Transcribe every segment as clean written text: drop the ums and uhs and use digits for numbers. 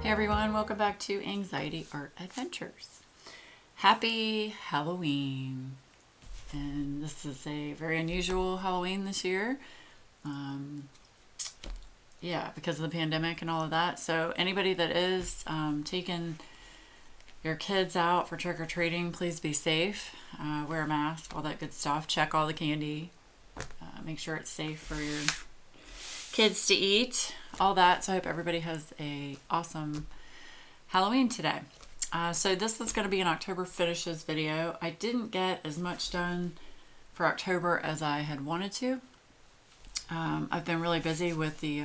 Everyone, welcome back to Anxiety Art Adventures. Happy Halloween. And this is a very unusual Halloween this year. Because of the pandemic and all of that. So anybody that is taking your kids out for trick-or-treating, please be safe. Wear a mask, all that good stuff. Check all the candy. Make sure it's safe for your kids to eat, all that. So I hope everybody has a awesome Halloween today. So this is going to be an October finishes video. I didn't get as much done for October as I had wanted to. I've been really busy with the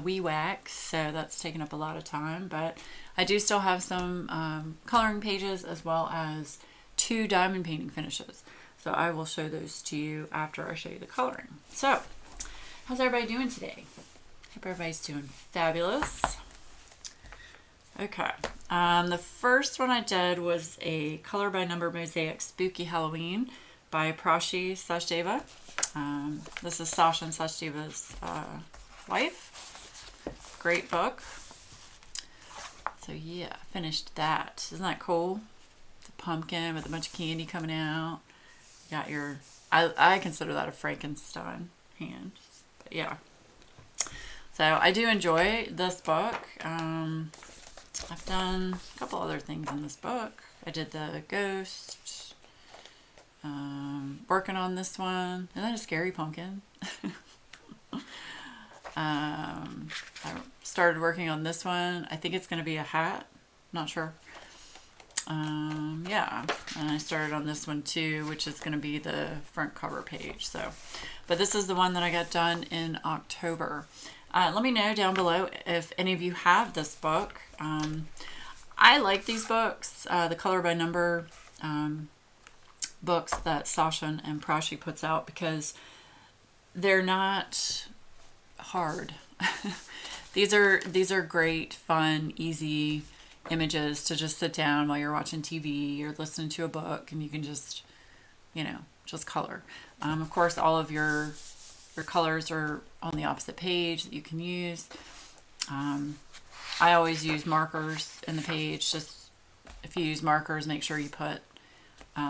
wee wax, so that's taken up a lot of time, but I do still have some coloring pages as well as 2 diamond painting finishes. So I will show those to you after I show you the coloring. So how's everybody doing today? Hope everybody's doing fabulous. Okay, the first one I did was a color by number mosaic Spooky Halloween by Prashi Sachdeva. This is Sasha and Sachdeva's wife. Great book. So yeah, finished that. Isn't that cool? The pumpkin with a bunch of candy coming out. You got your, I consider that a Frankenstein hand. But yeah. So I do enjoy this book. I've done a couple other things in this book. I did the ghost. Working on this one. Isn't that a scary pumpkin? I started working on this one. I think it's going to be a hat. Not sure. Yeah, and I started on this one too, which is going to be the front cover page. So, but this is the one that I got done in October. Let me know down below if any of you have this book. I like these books, the color by number books that Sasha and Prashi puts out, because they're not hard. These are great, fun, easy images to just sit down while you're watching TV or listening to a book, and you can just, just color. Of course, all of your colors are on the opposite page that you can use. I always use markers in the page. Just if you use markers, make sure you put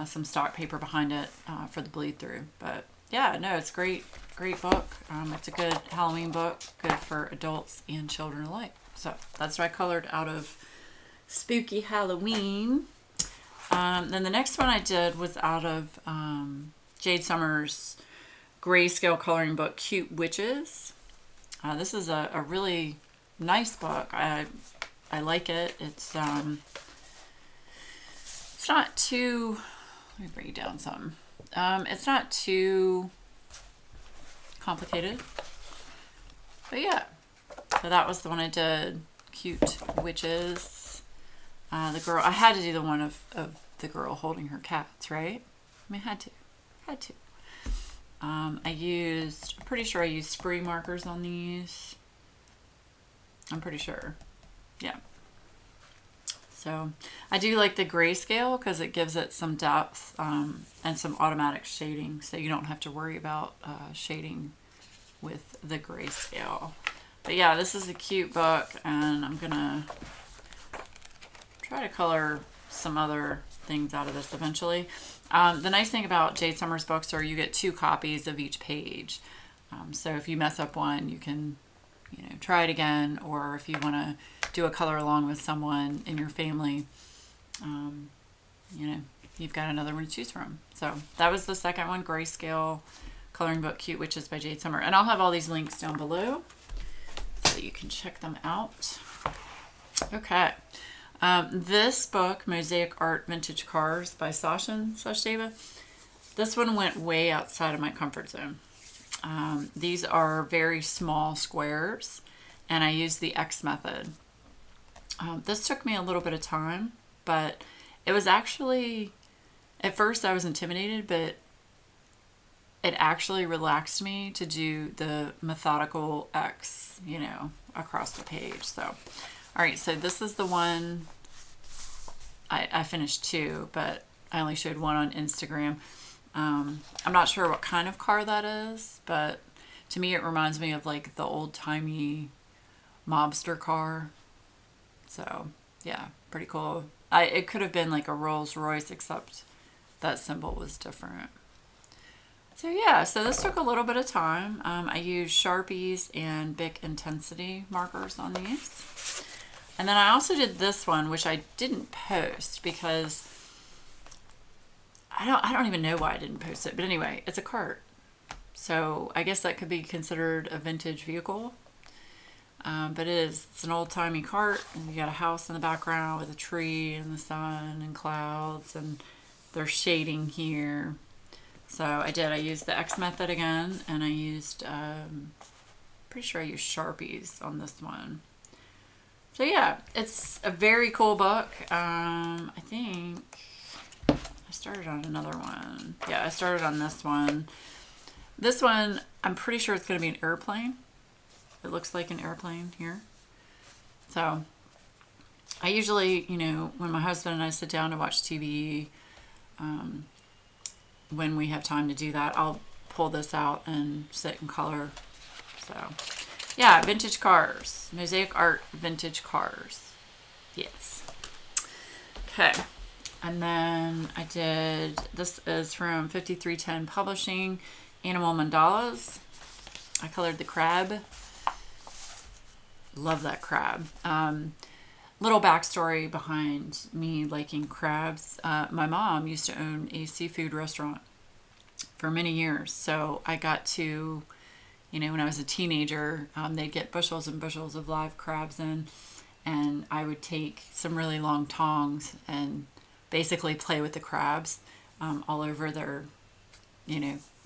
some stock paper behind it for the bleed through. But yeah, no, it's great book. It's a good Halloween book, good for adults and children alike. So that's what I colored out of Spooky Halloween. Then the next one I did was out of Jade Summers' grayscale coloring book, Cute Witches. This is a really nice book. I like it. It's not too, let me bring you down some. It's not too complicated, but yeah. So that was the one I did, Cute Witches. The girl, I had to do the one of the girl holding her cats, right? I mean, had to. I'm pretty sure I used spree markers on these. I'm pretty sure. Yeah. So I do like the grayscale because it gives it some depth and some automatic shading, so you don't have to worry about shading with the grayscale. But yeah, this is a cute book, and I'm gonna try to color some other things out of this eventually. The nice thing about Jade Summers books are you get 2 copies of each page. So if you mess up one, you can try it again, or if you want to do a color along with someone in your family, you've got another one to choose from. So that was the second one, grayscale coloring book, Cute Witches by Jade Summer. And I'll have all these links down below so that you can check them out. Okay. This book, Mosaic Art Vintage Cars by Sasha and Sachdeva, this one went way outside of my comfort zone. These are very small squares, and I used the X method. This took me a little bit of time, but it was actually, at first I was intimidated, but it actually relaxed me to do the methodical X, across the page. So, all right, so this is the one, I finished 2, but I only showed 1 on Instagram. I'm not sure what kind of car that is, but to me it reminds me of like the old-timey mobster car. So yeah, pretty cool. It could have been like a Rolls Royce, except that symbol was different. So yeah, so this took a little bit of time. I used Sharpies and Bic Intensity markers on these. And then I also did this one, which I didn't post because I don't even know why I didn't post it. But anyway, it's a cart. So I guess that could be considered a vintage vehicle. But it's an old-timey cart, and you got a house in the background with a tree and the sun and clouds, and there's shading here. So I used the X method again, and I used, pretty sure I used Sharpies on this one. So yeah, it's a very cool book. I think I started on another one. Yeah, I started on this one. This one, I'm pretty sure it's going to be an airplane. It looks like an airplane here. So I usually, when my husband and I sit down to watch TV, when we have time to do that, I'll pull this out and sit and color. So yeah, vintage cars, mosaic art, vintage cars. Yes. Okay. And then this is from 5310 Publishing, Animal Mandalas. I colored the crab. Love that crab. Little backstory behind me liking crabs. My mom used to own a seafood restaurant for many years. So I got to, when I was a teenager, they'd get bushels and bushels of live crabs in, and I would take some really long tongs and basically play with the crabs all over their,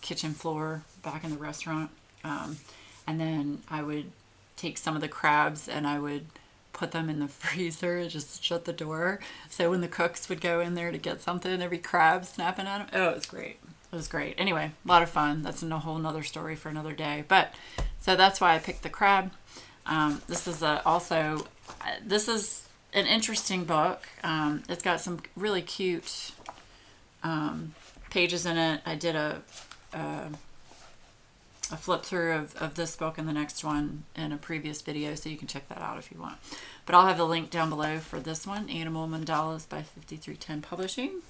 kitchen floor back in the restaurant. And then I would take some of the crabs and I would put them in the freezer and just shut the door. So when the cooks would go in there to get something, there'd be crabs snapping at them. Oh, it was great. It was great. Anyway, a lot of fun. That's a whole nother story for another day. But so that's why I picked the crab. This is this is an interesting book. It's got some really cute pages in it. I did a flip through of this book and the next one in a previous video, so you can check that out if you want. But I'll have the link down below for this one, Animal Mandalas by 5310 Publishing.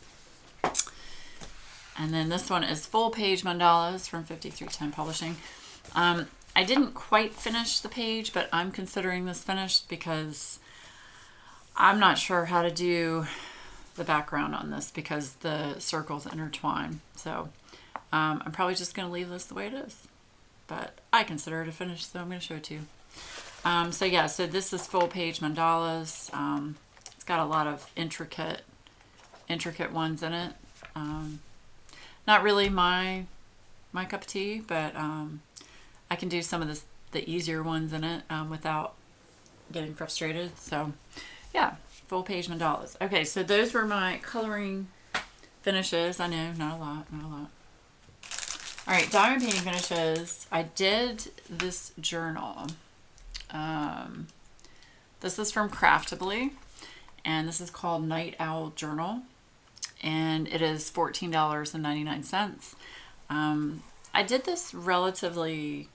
And then this one is Full Page Mandalas from 5310 Publishing. I didn't quite finish the page, but I'm considering this finished because I'm not sure how to do the background on this because the circles intertwine. So I'm probably just going to leave this the way it is. But I consider it a finish, so I'm going to show it to you. So yeah, so this is Full Page Mandalas. It's got a lot of intricate ones in it. Not really my cup of tea, but I can do some of the easier ones in it without getting frustrated. So yeah, Full Page Mandalas. Okay, so those were my coloring finishes. I know, not a lot. All right, diamond painting finishes. I did this journal. This is from Craftably, and this is called Night Owl Journal, and it is $14.99. I did this relatively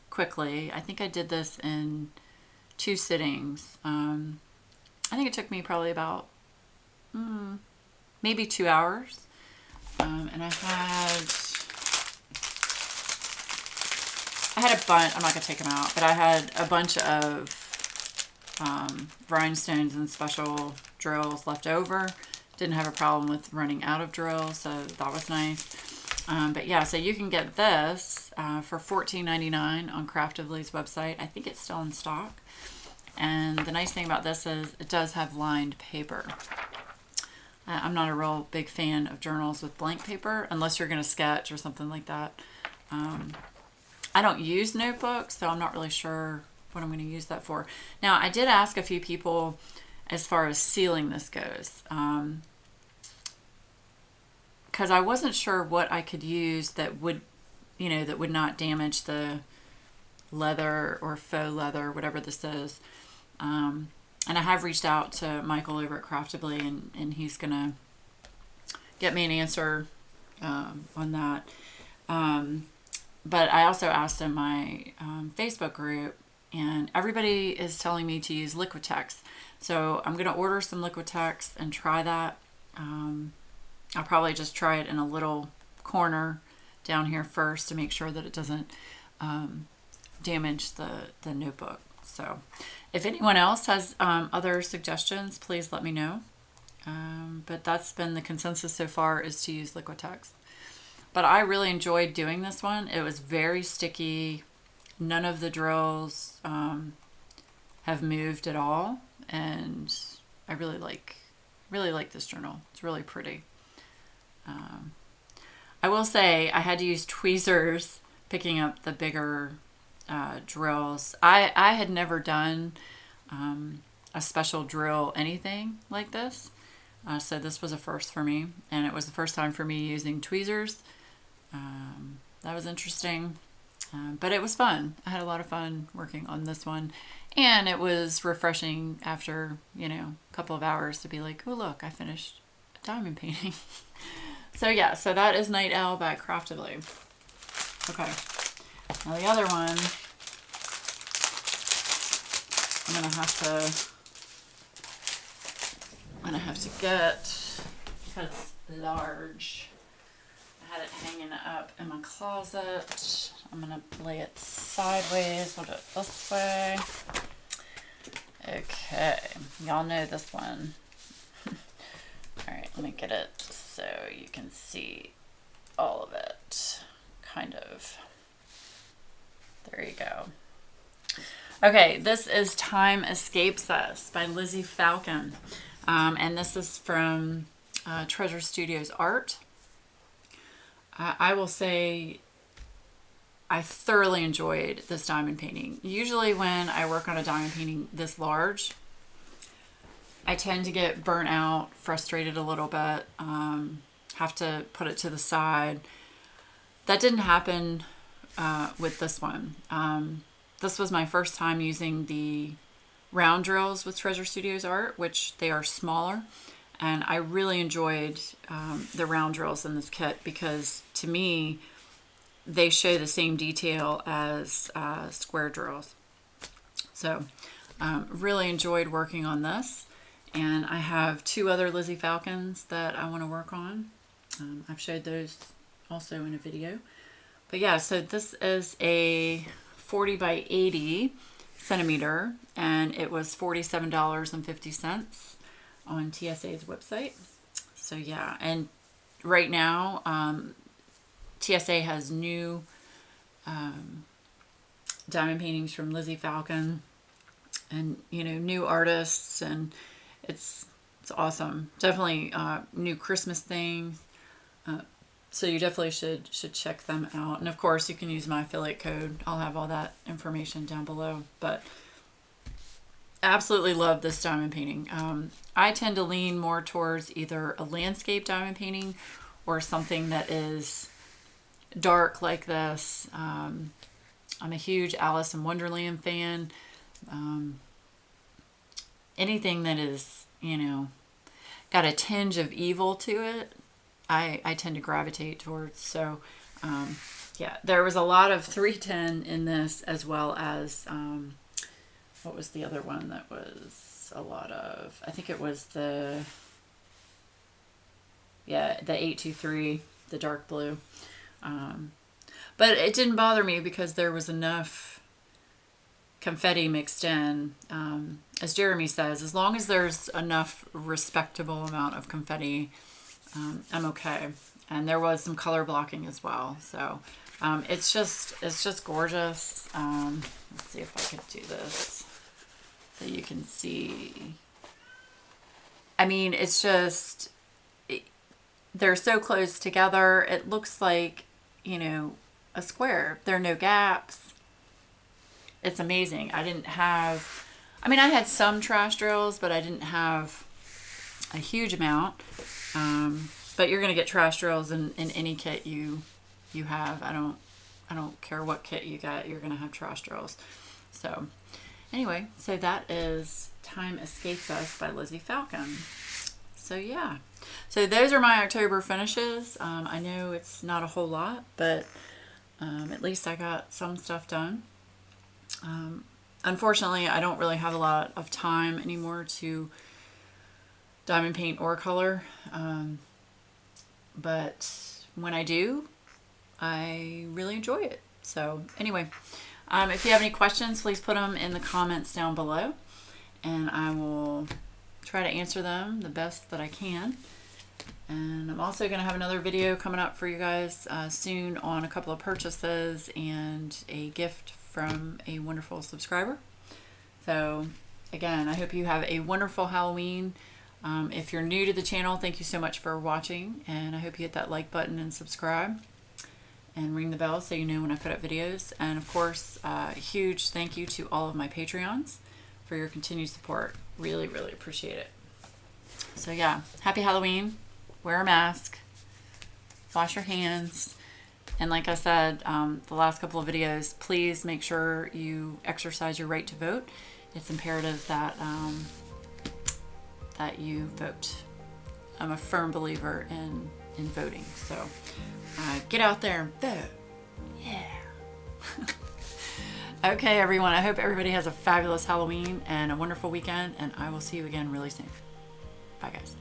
quickly. I think I did this in 2 sittings. I think it took me probably about maybe 2 hours, and I had a bunch, I'm not going to take them out, but I had a bunch of rhinestones and special drills left over. Didn't have a problem with running out of drills, so that was nice. But yeah, so you can get this for $14.99 on Craftably's website. I think it's still in stock. And the nice thing about this is it does have lined paper. I'm not a real big fan of journals with blank paper, unless you're going to sketch or something like that. I don't use notebooks, so I'm not really sure what I'm going to use that for. Now, I did ask a few people as far as sealing this goes, because I wasn't sure what I could use that would, that would not damage the leather or faux leather, whatever this is. And I have reached out to Michael over at Craftably, and he's going to get me an answer on that. But I also asked in my Facebook group and everybody is telling me to use Liquitex. So I'm going to order some Liquitex and try that. I'll probably just try it in a little corner down here first to make sure that it doesn't damage the notebook. So if anyone else has other suggestions, please let me know. But that's been the consensus so far, is to use Liquitex. But I really enjoyed doing this one. It was very sticky. None of the drills have moved at all, and I really like this journal. It's really pretty. I will say I had to use tweezers picking up the bigger drills. I had never done a special drill anything like this, so this was a first for me, and it was the first time for me using tweezers. That was interesting, but it was fun. I had a lot of fun working on this one, and it was refreshing after, a couple of hours to be like, oh look, I finished a diamond painting. So yeah, so that is Night Owl by Craftedly. Okay, now the other one, I'm gonna have to get, because it's large. I had it hanging up in my closet. I'm gonna lay it sideways. We'll do it this way. Okay, y'all know this one. All right, let me get it so you can see all of it, kind of. There you go. Okay, this is Time Escapes Us by Lizzie Falcon. And this is from Treasure Studios Art. I will say I thoroughly enjoyed this diamond painting. Usually when I work on a diamond painting this large, I tend to get burnt out, frustrated a little bit, have to put it to the side. That didn't happen with this one. This was my first time using the round drills with Treasure Studios Art, which they are smaller. And I really enjoyed the round drills in this kit because, to me, they show the same detail as square drills. So really enjoyed working on this. And I have 2 other Lizzie Falcons that I want to work on. I've showed those also in a video. But yeah, so this is a 40 by 80 centimeter, and it was $47.50 on TSA's website. So yeah, and right now TSA has new diamond paintings from Lizzie Falcon, and new artists, and it's awesome. Definitely new Christmas things. So you definitely should check them out. And of course, you can use my affiliate code. I'll have all that information down below. But absolutely love this diamond painting. I tend to lean more towards either a landscape diamond painting or something that is dark like this. I'm a huge Alice in Wonderland fan. Anything that is, got a tinge of evil to it, I tend to gravitate towards. So yeah, there was a lot of 310 in this, as well as what was the other one that was a lot of? I think it was the 823, the dark blue. But it didn't bother me because there was enough confetti mixed in. As Jeremy says, as long as there's enough respectable amount of confetti, I'm okay. And there was some color blocking as well. So it's just gorgeous. Let's see if I could do this so you can see. I mean, it's just, they're so close together. It looks like, a square. There are no gaps. It's amazing. I had some trash drills, but I didn't have a huge amount. But you're going to get trash drills in any kit you have. I don't care what kit you get, you're going to have trash drills. So anyway, so that is Time Escapes Us by Lizzie Falcon. So yeah, so those are my October finishes. I know it's not a whole lot, but at least I got some stuff done. Unfortunately, I don't really have a lot of time anymore to diamond paint or color. But when I do, I really enjoy it. So anyway, if you have any questions, please put them in the comments down below, and I will try to answer them the best that I can. And I'm also going to have another video coming up for you guys soon on a couple of purchases and a gift from a wonderful subscriber. So again, I hope you have a wonderful Halloween. If you're new to the channel, thank you so much for watching, and I hope you hit that like button and subscribe and ring the bell so you know when I put up videos. And of course, a huge thank you to all of my Patreons for your continued support. Really, really appreciate it. So yeah, happy Halloween. Wear a mask, wash your hands, and like I said, the last couple of videos, please make sure you exercise your right to vote. It's imperative that that you vote. I'm a firm believer in voting, so get out there and vote. Yeah. Okay, everyone, I hope everybody has a fabulous Halloween and a wonderful weekend, and I will see you again really soon. Bye, guys.